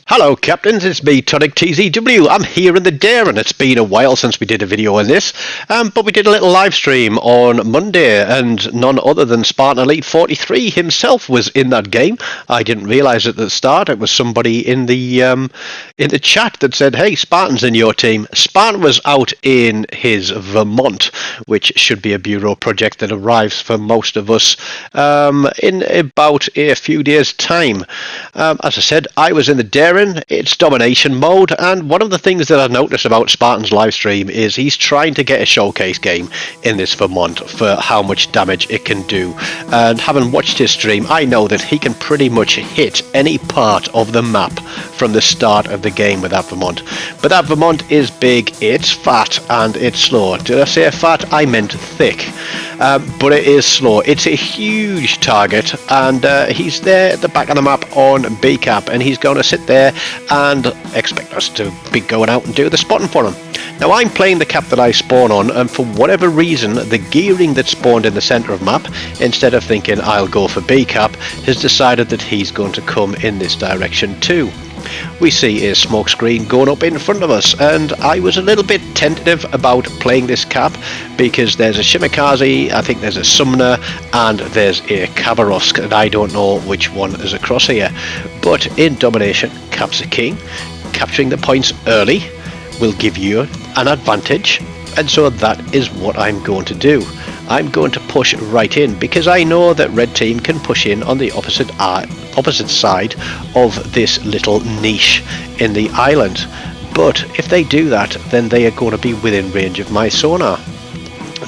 Hello Captains, it's me TONIK TZW. I'm here in the dare and it's been a while since we did a video on this, but we did a little live stream on Monday and none other than Spartan Elite 43 himself was in that game. I didn't realise at the start it was somebody in the chat that said, hey, Spartan's in your team. Spartan was out in his Vermont, which should be a bureau project that arrives for most of us in about a few days time. As I said, I was in the dare. It's domination mode, and one of the things that I noticed about Spartan's live stream is he's trying to get a showcase game in this Vermont for how much damage it can do, and having watched his stream I know that he can pretty much hit any part of the map from the start of the game with that Vermont. But that Vermont is big, it's fat, and it's slow. Did I say fat? I meant thick. But it is slow. It's a huge target, and he's there at the back of the map on B cap, and he's going to sit there and expect us to be going out and do the spotting for him. Now I'm playing the cap that I spawn on, and for whatever reason the gearing that spawned in the centre of map, instead of thinking I'll go for B cap, has decided that he's going to come in this direction too. We see a smoke screen going up in front of us, and I was a little bit tentative about playing this cap because there's a Shimikaze, I think there's a Summoner, and there's a Khabarovsk, and I don't know which one is across here. But in domination, cap's a king. Capturing the points early will give you an advantage, and so that is what I'm going to do. I'm going to push right in because I know that red team can push in on the opposite side of this little niche in the island, but if they do that then they are going to be within range of my sonar.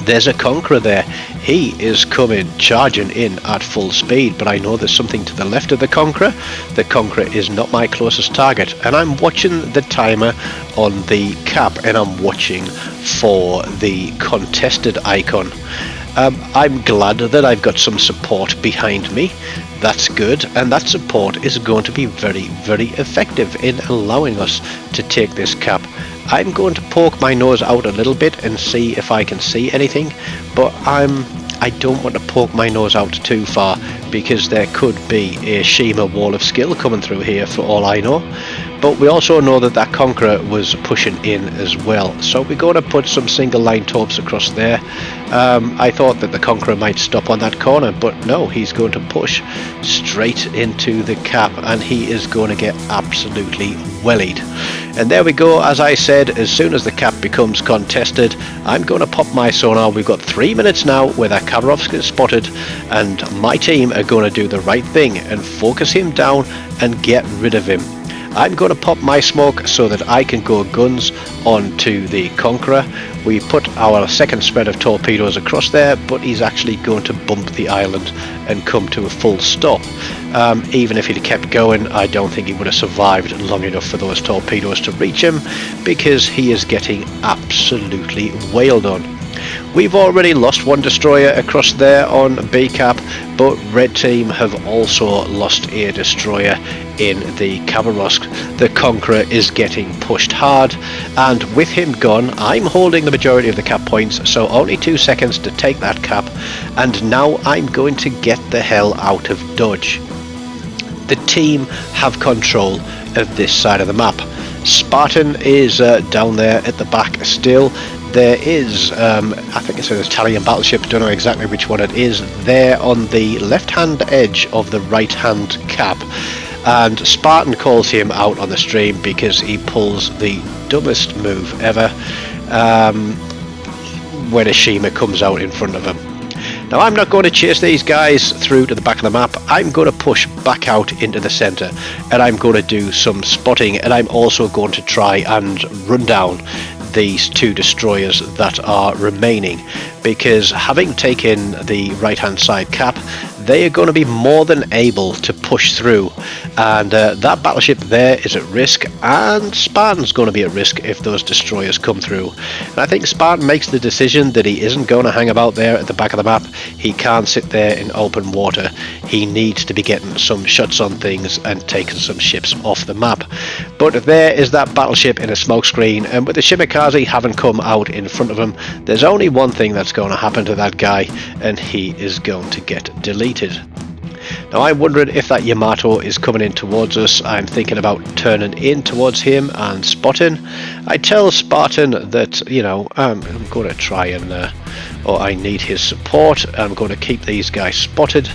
There's a Conqueror there. He is coming charging in at full speed, but I know there's something to the left of the Conqueror. The Conqueror is not my closest target, and I'm watching the timer on the cap and I'm watching for the contested icon. I'm glad that I've got some support behind me. That's good, and that support is going to be very, very effective in allowing us to take this cap. I'm going to poke my nose out a little bit and see if I can see anything, but I don't want to poke my nose out too far because there could be a Shima wall of skill coming through here for all I know. But we also know that that Conqueror was pushing in as well, so we're going to put some single line torps across there. I thought that the Conqueror might stop on that corner, but no, he's going to push straight into the cap, and he is going to get absolutely wellied. And there we go. As I said, as soon as the cap becomes contested, I'm going to pop my sonar. We've got 3 minutes now where that Khabarovsk is spotted, and my team are going to do the right thing and focus him down and get rid of him. I'm going to pop my smoke so that I can go guns onto the Conqueror. We put our second spread of torpedoes across there, but he's actually going to bump the island and come to a full stop. Even if he'd kept going, I don't think he would have survived long enough for those torpedoes to reach him, because he is getting absolutely wailed on. We've already lost one destroyer across there on B cap, but red team have also lost a destroyer in the Khabarovsk. The Conqueror is getting pushed hard, and with him gone, I'm holding the majority of the cap points, so only 2 seconds to take that cap, and now I'm going to get the hell out of dodge. The team have control of this side of the map. Spartan is down there at the back still. There is, I think it's an Italian battleship, don't know exactly which one it is, there on the left hand edge of the right hand cap, and Spartan calls him out on the stream because he pulls the dumbest move ever when a Shima comes out in front of him. Now I'm not going to chase these guys through to the back of the map. I'm going to push back out into the centre, and I'm going to do some spotting, and I'm also going to try and run down these 2 destroyers that are remaining, because having taken the right hand side cap, they are going to be more than able to push through, and that battleship there is at risk, and Spartan's going to be at risk if those destroyers come through. And I think Spartan makes the decision that he isn't going to hang about there at the back of the map. He can't sit there in open water. He needs to be getting some shots on things and taking some ships off the map. But there is that battleship in a smoke screen, and with the Shimikaze having come out in front of him, there's only one thing that's going to happen to that guy, and he is going to get deleted. Now I'm wondering if that Yamato is coming in towards us. I'm thinking about turning in towards him and spotting. I tell Spartan that, you know, I'm going to try and, or I need his support. I'm going to keep these guys spotted.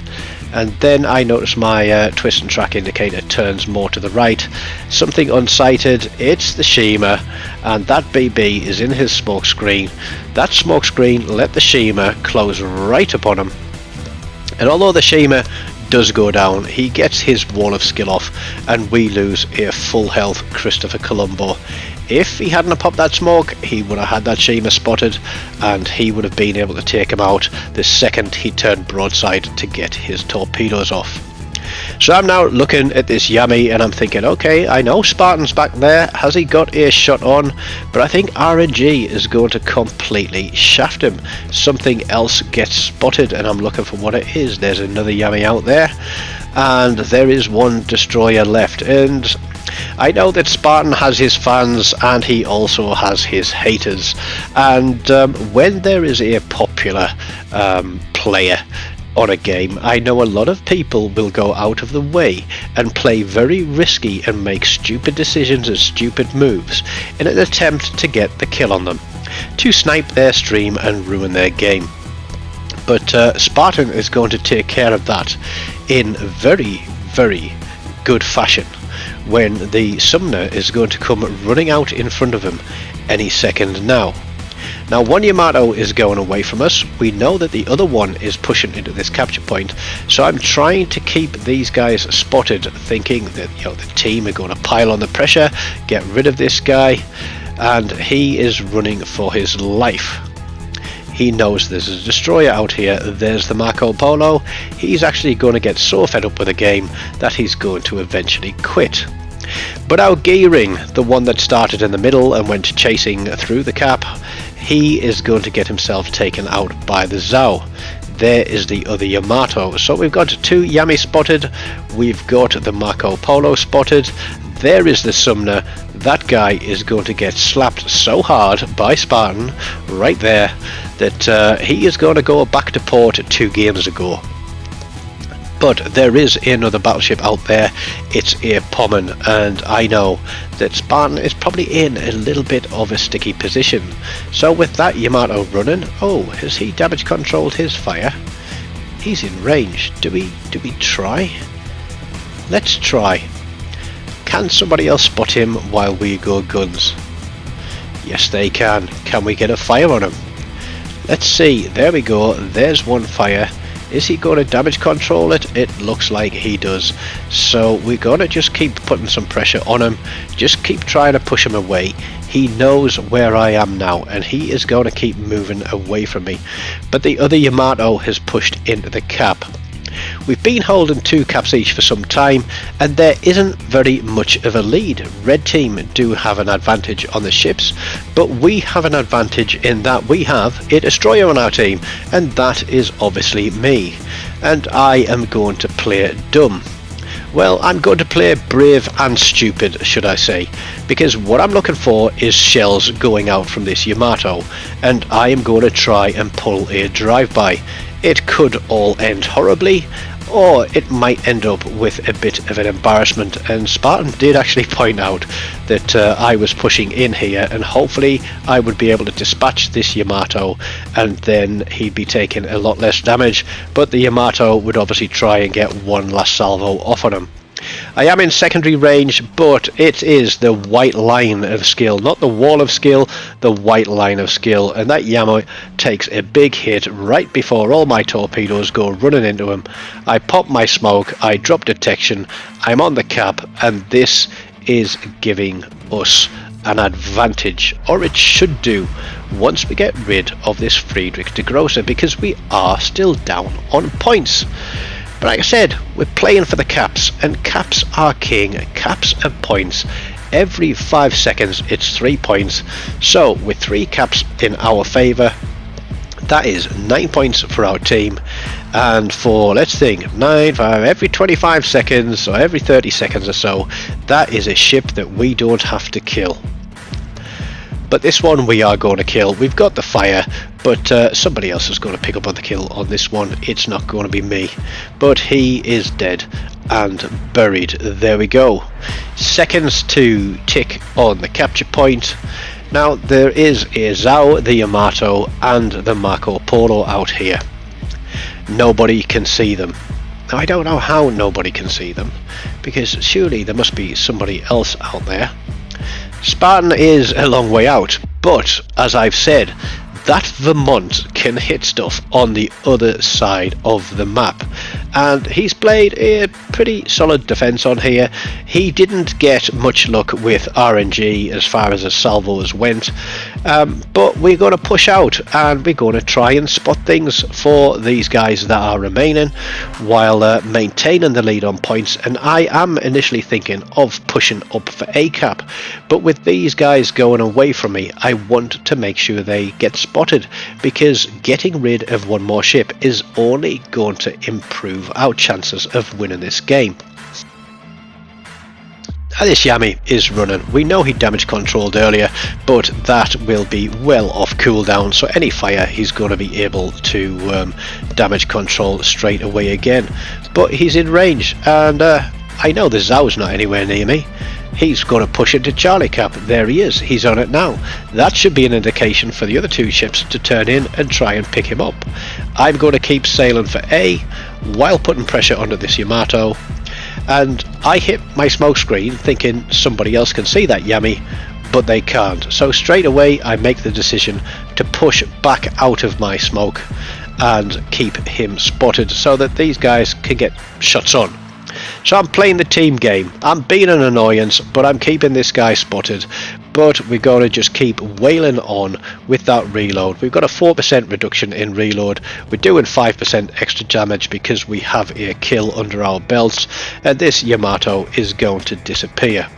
And then I notice my twist and track indicator turns more to the right. Something unsighted, it's the Shima, and that BB is in his smoke screen. That smoke screen let the Shima close right upon him. And although the Shima does go down, he gets his wall of skill off, and we lose a full health Christopher Colombo. If he hadn't popped that smoke, he would have had that Shima spotted, and he would have been able to take him out the second he turned broadside to get his torpedoes off. So I'm now looking at this Yami and I'm thinking, okay, I know Spartan's back there, has he got a shot on? But I think RNG is going to completely shaft him. Something else gets spotted and I'm looking for what it is. There's another Yami out there, and there is one destroyer left, and I know that Spartan has his fans and he also has his haters, and when there is a popular player on a game, I know a lot of people will go out of the way and play very risky and make stupid decisions and stupid moves in an attempt to get the kill on them, to snipe their stream and ruin their game. But Spartan is going to take care of that in very, very good fashion when the summoner is going to come running out in front of him any second now. Now one Yamato is going away from us. We know that the other one is pushing into this capture point, so I'm trying to keep these guys spotted, thinking that, you know, the team are going to pile on the pressure, get rid of this guy, and he is running for his life. He knows there's a destroyer out here. There's the Marco Polo. He's actually going to get so fed up with the game that he's going to eventually quit. But our Gearing, the one that started in the middle and went chasing through the cap, he is going to get himself taken out by the Zhao. There is the other Yamato. So we've got two Yami spotted, we've got the Marco Polo spotted, there is the summoner. That guy is going to get slapped so hard by Spartan right there that he is going to go back to port 2 games ago. But there is another battleship out there, it's a Pommern, and I know that Spartan is probably in a little bit of a sticky position. So with that Yamato running, oh, has he damage controlled his fire? He's in range. Do we try? Let's try. Can somebody else spot him while we go guns? Yes, they can. Can we get a fire on him? Let's see. There we go. There's one fire. Is he going to damage control it? It looks like he does. So we're going to just keep putting some pressure on him. Just keep trying to push him away. He knows where I am now, and he is going to keep moving away from me. But the other Yamato has pushed into the cap. We've been holding 2 caps each for some time, and there isn't very much of a lead. Red team do have an advantage on the ships, but we have an advantage in that we have a destroyer on our team, and that is obviously me. And I am going to play dumb. Well, I'm going to play brave and stupid, should I say, because what I'm looking for is shells going out from this Yamato, and I am going to try and pull a drive-by. It could all end horribly, or it might end up with a bit of an embarrassment, and Spartan did actually point out that I was pushing in here, and hopefully I would be able to dispatch this Yamato and then he'd be taking a lot less damage, but the Yamato would obviously try and get one last salvo off on him. I am in secondary range, but it is the white line of skill, not the wall of skill, the white line of skill, and that Yamo takes a big hit right before all my torpedoes go running into him. I pop my smoke, I drop detection, I'm on the cap, and this is giving us an advantage, or it should do, once we get rid of this Friedrich de Grosser, because we are still down on points. But like I said, we're playing for the caps, and caps are king. Caps and points. Every 5 seconds it's 3 points. So with 3 caps in our favour, that is 9 points for our team. And for, let's think, 9, 5, every 25 seconds or every 30 seconds or so, that is a ship that we don't have to kill. But this one we are going to kill. We've got the fire, but somebody else is going to pick up on the kill on this one. It's not going to be me, but he is dead and buried. There we go. Seconds to tick on the capture point. Now there is a Zhao, the Yamato and the Marco Polo out here. Nobody can see them. Now I don't know how nobody can see them, because surely there must be somebody else out there. Spartan is a long way out, but as I've said, that Vermont can hit stuff on the other side of the map, and he's played a pretty solid defense on here. He didn't get much luck with RNG as far as the salvos went, but we're going to push out and we're going to try and spot things for these guys that are remaining while maintaining the lead on points. And I am initially thinking of pushing up for A cap, but with these guys going away from me, I want to make sure they get spotted, because getting rid of one more ship is only going to improve our chances of winning this game. And this Yami is running. We know he damage controlled earlier, but that will be well off cooldown, so any fire he's going to be able to damage control straight away again. But he's in range, and I know the Zhao's not anywhere near me. He's going to push into Charlie Cap. There he is. He's on it now. That should be an indication for the other two ships to turn in and try and pick him up. I'm going to keep sailing for A while putting pressure onto this Yamato. And I hit my smoke screen thinking somebody else can see that Yami, but they can't. So straight away I make the decision to push back out of my smoke and keep him spotted so that these guys can get shots on. So I'm playing the team game. I'm being an annoyance, but I'm keeping this guy spotted. But we're going to just keep wailing on with that reload. We've got a 4% reduction in reload. We're doing 5% extra damage because we have a kill under our belts, and this Yamato is going to disappear.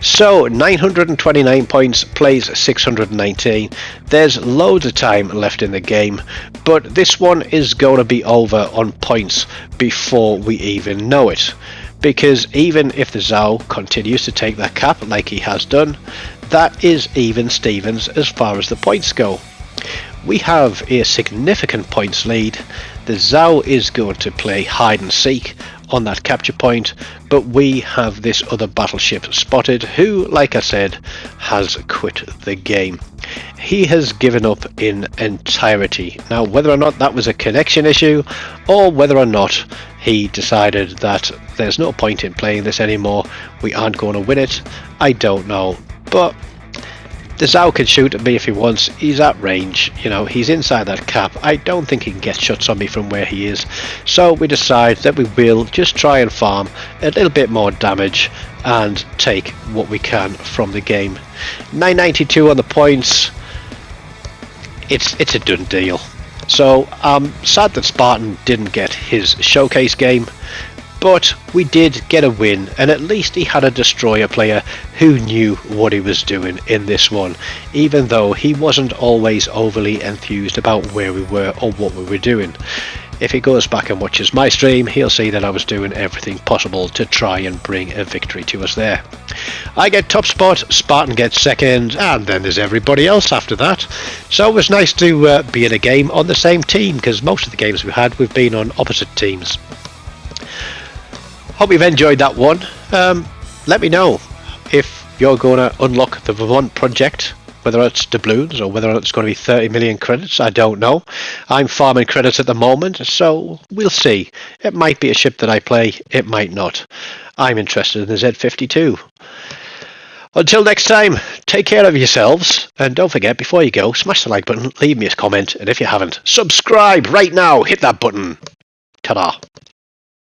So 929 points plays 619. There's loads of time left in the game, but this one is going to be over on points before we even know it, because even if the Zhao continues to take that cap like he has done, that is even Stevens as far as the points go. We have a significant points lead. The Zhao is going to play hide and seek on that capture point, but we have this other battleship spotted who, like I said, has quit the game. He has given up in entirety. Now whether or not that was a connection issue or whether or not he decided that there's no point in playing this anymore, we aren't going to win it, I don't know. But the Zhao can shoot at me if he wants. He's at range, you know, he's inside that cap. I don't think he can get shots on me from where he is. So we decide that we will just try and farm a little bit more damage and take what we can from the game. 992 on the points. It's a done deal. So I'm sad that Spartan didn't get his showcase game, but we did get a win, and at least he had a destroyer player who knew what he was doing in this one, even though he wasn't always overly enthused about where we were or what we were doing. If he goes back and watches my stream, he'll see that I was doing everything possible to try and bring a victory to us there. I get top spot, Spartan gets second, and then there's everybody else after that. So it was nice to be in a game on the same team, because most of the games we've been on opposite teams. Hope you've enjoyed that one. Let me know if you're going to unlock the Vermont project, whether it's doubloons or whether it's going to be 30 million credits. I don't know. I'm farming credits at the moment, so we'll see. It might be a ship that I play, it might not. I'm interested in the Z52. Until next time, take care of yourselves, and don't forget, before you go, smash the like button, leave me a comment, and if you haven't, subscribe right now. Hit that button. Ta-da.